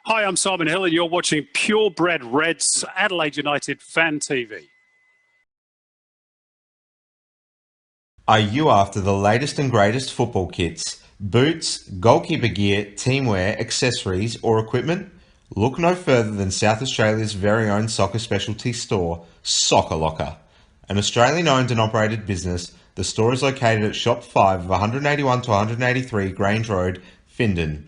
Hi, I'm Simon Hill and you're watching Purebred Reds Adelaide United Fan TV. Are you after the latest and greatest football kits, boots, goalkeeper gear, teamwear, accessories or equipment? Look no further than South Australia's very own soccer specialty store, Soccer Locker. An Australian owned and operated business, the store is located at Shop 5 of 181 to 183 Grange Road, Findon.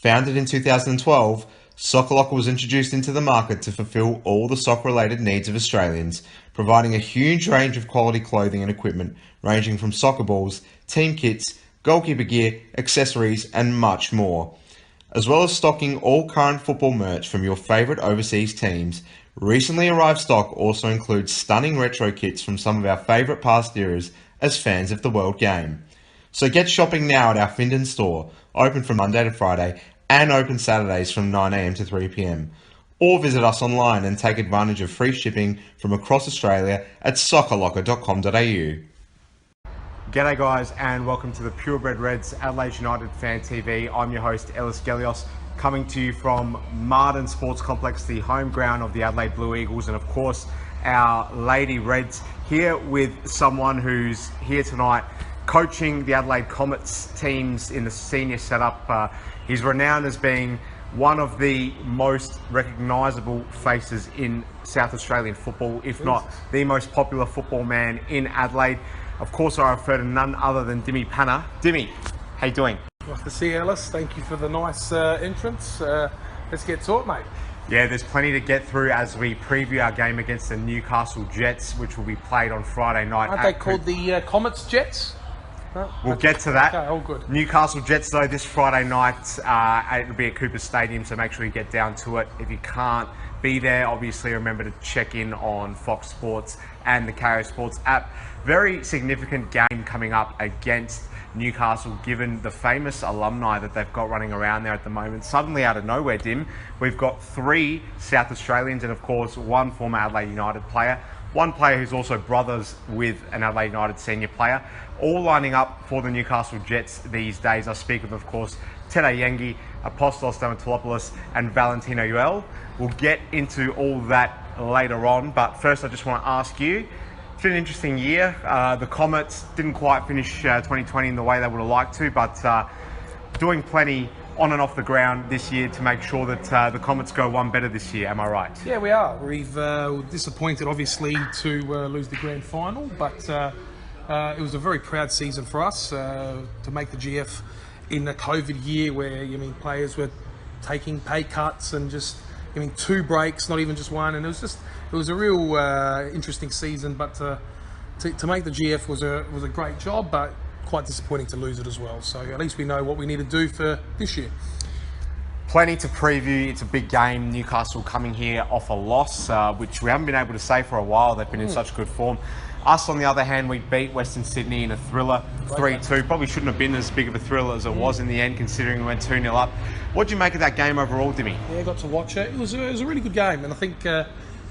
Founded in 2012, Soccer Locker was introduced into the market to fulfill all the soccer-related needs of Australians, providing a huge range of quality clothing and equipment ranging from soccer balls, team kits, goalkeeper gear, accessories and much more. As well as stocking all current football merch from your favourite overseas teams, recently arrived stock also includes stunning retro kits from some of our favourite past eras as fans of the World Game. So get shopping now at our Findon store, open from Monday to Friday and open Saturdays from 9am to 3pm. Or visit us online and take advantage of free shipping from across Australia at soccerlocker.com.au. G'day guys and welcome to the Purebred Reds Adelaide United Fan TV. I'm your host Ellis Gelios, coming to you from Martin Sports Complex, the home ground of the Adelaide Blue Eagles, and of course our Lady Reds, here with someone who's here tonight coaching the Adelaide Comets teams in the senior setup. He's renowned as being one of the most recognisable faces in South Australian football, if not the most popular football man in Adelaide. Of course, I refer to none other than Dimi Pana. Dimi, how you doing? Nice to see you, Ellis. Thank you for the nice entrance. Let's get to it, mate. Yeah, there's plenty to get through as we preview our game against the Newcastle Jets, which will be played on Friday night. Aren't they called the Comets Jets? No? We'll get to that. Okay, all good. Newcastle Jets, though, this Friday night, it'll be at Cooper Stadium, so make sure you get down to it. If you can't be there, obviously remember to check in on Fox Sports and the Kayo Sports app. Very significant game coming up against Newcastle, given the famous alumni that they've got running around there at the moment. Suddenly, out of nowhere, Dim, we've got 3 South Australians and, of course, 1 former Adelaide United player. 1 player who's also brothers with an Adelaide United senior player, all lining up for the Newcastle Jets these days. I speak of course, Tete Yengi, Apostolos Stamatelopoulos and Valentino Yuel. We'll get into all that later on, but first I just want to ask you, it's been an interesting year. The Comets didn't quite finish 2020 in the way they would have liked to, but doing plenty on and off the ground this year to make sure that the Comets go one better this year. Am I right? Yeah, we are. We've disappointed, obviously, to lose the grand final, but it was a very proud season for us to make the GF in a COVID year where players were taking pay cuts and just 2 breaks, not even just 1, and it was a real interesting season. But to make the GF was a great job, but quite disappointing to lose it as well. So at least we know what we need to do for this year. Plenty to preview. It's a big game. Newcastle coming here off a loss, which we haven't been able to say for a while. They've been in such good form. Us, on the other hand, we beat Western Sydney in a thriller, 3-2. Probably shouldn't have been as big of a thriller as it was in the end, considering we went 2-0 up. What did you make of that game overall, Dimi? Yeah, I got to watch it. It was a really good game, and I think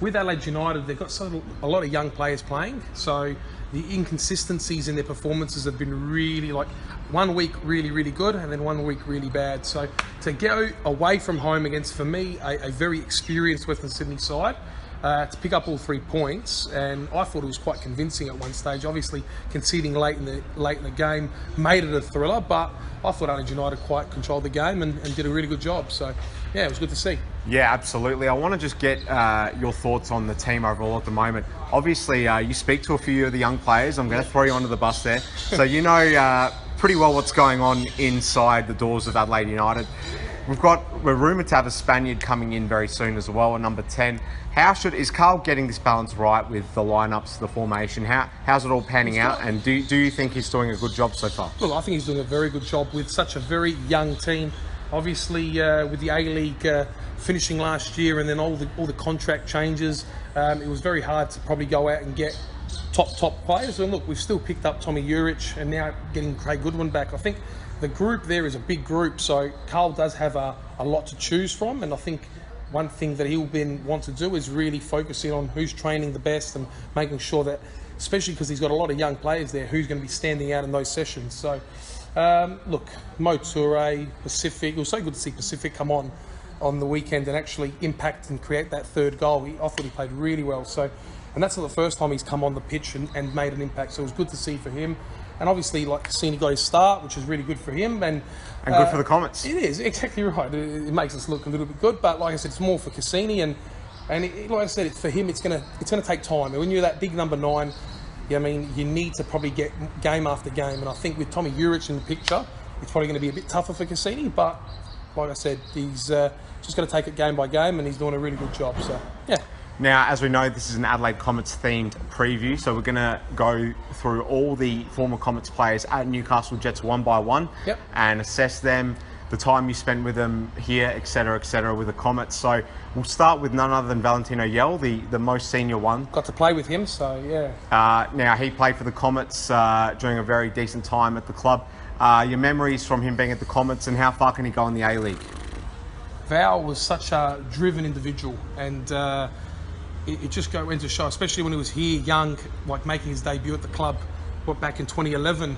with Adelaide United, they've got a lot of young players playing, so the inconsistencies in their performances have been really, like, 1 week really, really good and then 1 week really bad. So to go away from home against, for me, a very experienced Western Sydney side, to pick up all 3 points, and I thought it was quite convincing at one stage. Obviously, conceding late in the game made it a thriller, but I thought Adelaide United quite controlled the game and did a really good job. So, yeah, it was good to see. Yeah, absolutely. I want to just get your thoughts on the team overall at the moment. Obviously, you speak to a few of the young players. I'm going to throw you under the bus there. So you know pretty well what's going on inside the doors of Adelaide United. We're rumoured to have a Spaniard coming in very soon as well, at number 10. Is Carl getting this balance right with the lineups, the formation? How's it all panning out? And do you think he's doing a good job so far? Well, I think he's doing a very good job with such a very young team. Obviously, with the A-League finishing last year and then all the contract changes, it was very hard to probably go out and get top players. And look, we've still picked up Tommy Juric and now getting Craig Goodwin back. I think the group there is a big group, so Carl does have a lot to choose from, and I think one thing that he'll want to do is really focusing on who's training the best and making sure that, especially because he's got a lot of young players there, who's going to be standing out in those sessions. So, look, Mo Toure, Pacific, it was so good to see Pacific come on. on the weekend and actually impact and create that third goal. I thought he played really well. So, and that's not the first time he's come on the pitch and made an impact. So it was good to see for him. And obviously, like Cassini got his start, which is really good for him. And good for the Comets. It is, exactly right. It makes us look a little bit good. But like I said, it's more for Cassini. And like I said, for him, it's gonna take time. And when you're that big number 9, I mean, you need to probably get game after game. And I think with Tommy Juric in the picture, it's probably going to be a bit tougher for Cassini. But like I said, he's just going to take it game by game, and he's doing a really good job. So, yeah. Now, as we know, this is an Adelaide Comets themed preview, so we're going to go through all the former Comets players at Newcastle Jets one by one, and assess them, the time you spent with them here, etc., with the Comets. So we'll start with none other than Valentino Yuel, the most senior one. Got to play with him, so yeah. Now, he played for the Comets during a very decent time at the club. Your memories from him being at the Comets, and how far can he go in the A-League? Val was such a driven individual, and it just went to show, especially when he was here, young, like making his debut at the club, back in 2011.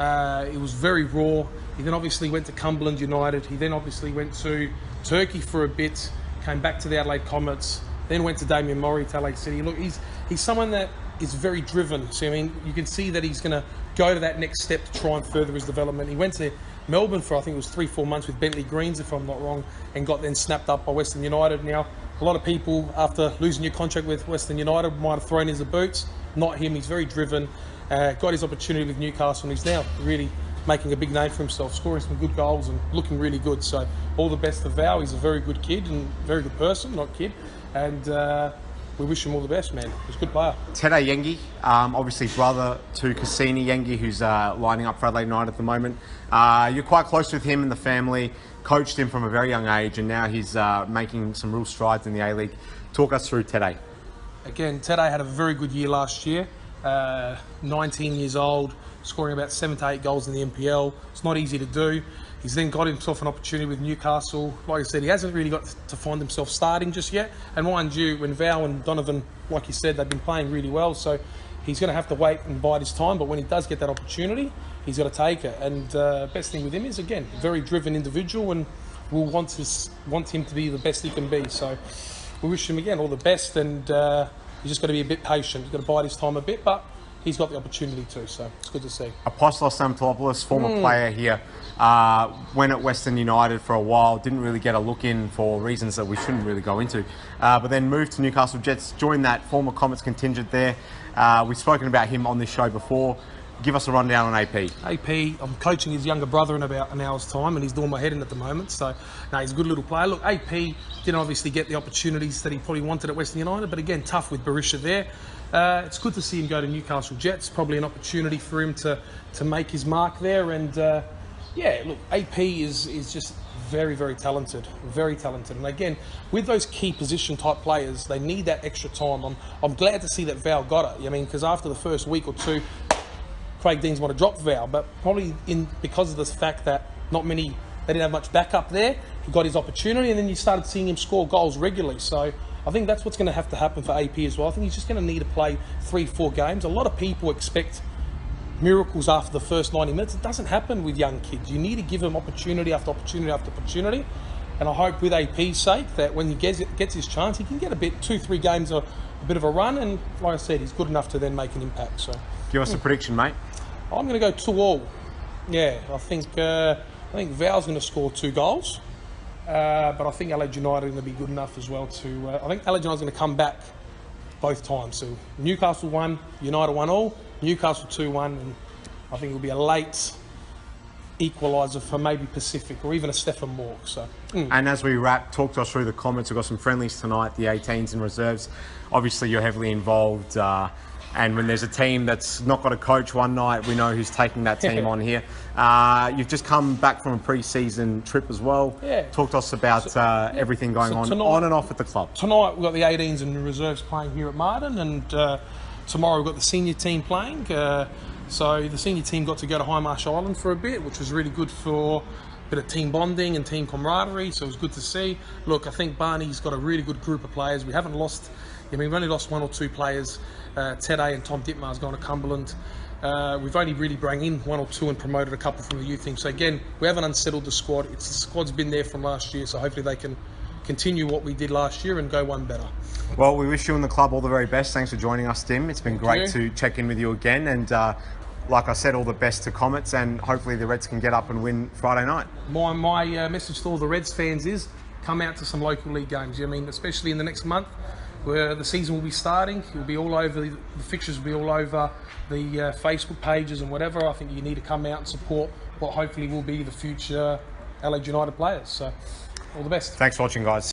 It was very raw. He then obviously went to Cumberland United. He then obviously went to Turkey for a bit, came back to the Adelaide Comets, then went to Damien Murray to Adelaide City. Look, he's someone that is very driven. So, I mean, you can see that he's going to go to that next step to try and further his development. He went to Melbourne for, I think it was 3-4 months with Bentley Greens, if I'm not wrong, and got then snapped up by Western United. Now, a lot of people, after losing your contract with Western United, might have thrown in the boots. Not him. He's very driven. Got his opportunity with Newcastle, and he's now really making a big name for himself, scoring some good goals and looking really good. So all the best to Val. He's a very good kid and very good person, not kid. And we wish him all the best, man. He's a good player. Tete Yengi, obviously brother to Cassini Yengi, who's lining up for Adelaide United at the moment. You're quite close with him and the family, coached him from a very young age, and now he's making some real strides in the A-League. Talk us through Tete. Again, Tete had a very good year last year. 19 years old, scoring about 7 to 8 goals in the NPL. It's not easy to do. He's then got himself an opportunity with Newcastle. Like I said, he hasn't really got to find himself starting just yet. And mind you, when Val and Donovan, like you said, they've been playing really well. So he's going to have to wait and bide his time. But when he does get that opportunity, he's got to take it. And best thing with him is, again, very driven individual, and we'll want him to be the best he can be. So we wish him, again, all the best. And he's just got to be a bit patient. He's got to bide his time a bit. But he's got the opportunity too, so it's good to see. Apostolos Stamatelopoulos, former player here, went at Western United for a while, didn't really get a look in for reasons that we shouldn't really go into, but then moved to Newcastle Jets, joined that former Comets contingent there. We've spoken about him on this show before. Give us a rundown on AP. I'm coaching his younger brother in about an hour's time, and he's doing my head in at the moment. So, no, he's a good little player. Look, AP didn't obviously get the opportunities that he probably wanted at Western United, but again, tough with Berisha there. It's good to see him go to Newcastle Jets. Probably an opportunity for him to make his mark there. And yeah, look, AP is just very, very talented, very talented. And again, with those key position type players, they need that extra time. I'm glad to see that Val got it. I mean, because after the first week or two, Craig Deans want to drop Val, but probably because of this fact that they didn't have much backup there, he got his opportunity, and then you started seeing him score goals regularly. So I think that's what's going to have to happen for AP as well. I think he's just going to need to play 3-4 games. A lot of people expect miracles after the first 90 minutes. It doesn't happen with young kids. You need to give them opportunity after opportunity after opportunity. And I hope with AP's sake that when he gets his chance, he can get 2-3 games a bit of a run. And like I said, he's good enough to then make an impact. So give us a prediction, mate. I'm going to go 2-2. Yeah, I think Val's going to score 2 goals. But I think Adelaide United are going to be good enough as well to... I think Adelaide United is going to come back both times. So Newcastle 1, United 1-all, Newcastle 2-1, and I think it will be a late equaliser for maybe Pacific or even a Stefan Moore. So, And as we wrap, talk to us through the comments. We've got some friendlies tonight, the 18s and reserves. Obviously, you're heavily involved. And when there's a team that's not got a coach one night, we know who's taking that team on here. You've just come back from a pre-season trip as well. Yeah. Talk to us about everything going on and off at the club. Tonight we've got the 18s and reserves playing here at Martin, and tomorrow we've got the senior team playing. So the senior team got to go to High Marsh Island for a bit, which was really good for a bit of team bonding and team camaraderie, so it was good to see. Look, I think Barney's got a really good group of players. We haven't lost... we've only lost 1 or 2 players. Tete and Tom Dittmar's gone to Cumberland. We've only really brought in 1 or 2 and promoted a couple from the youth team. So again, we haven't unsettled the squad. The squad's been there from last year, so hopefully they can continue what we did last year and go one better. Well, we wish you and the club all the very best. Thanks for joining us, Dim. It's been great to check in with you again. And like I said, all the best to Comets, and hopefully the Reds can get up and win Friday night. My message to all the Reds fans is come out to some local league games. I mean, especially in the next month, where the season will be starting. It will be all over, the fixtures will be all over the Facebook pages and whatever. I think you need to come out and support what hopefully will be the future Adelaide United players. So, all the best. Thanks for watching, guys.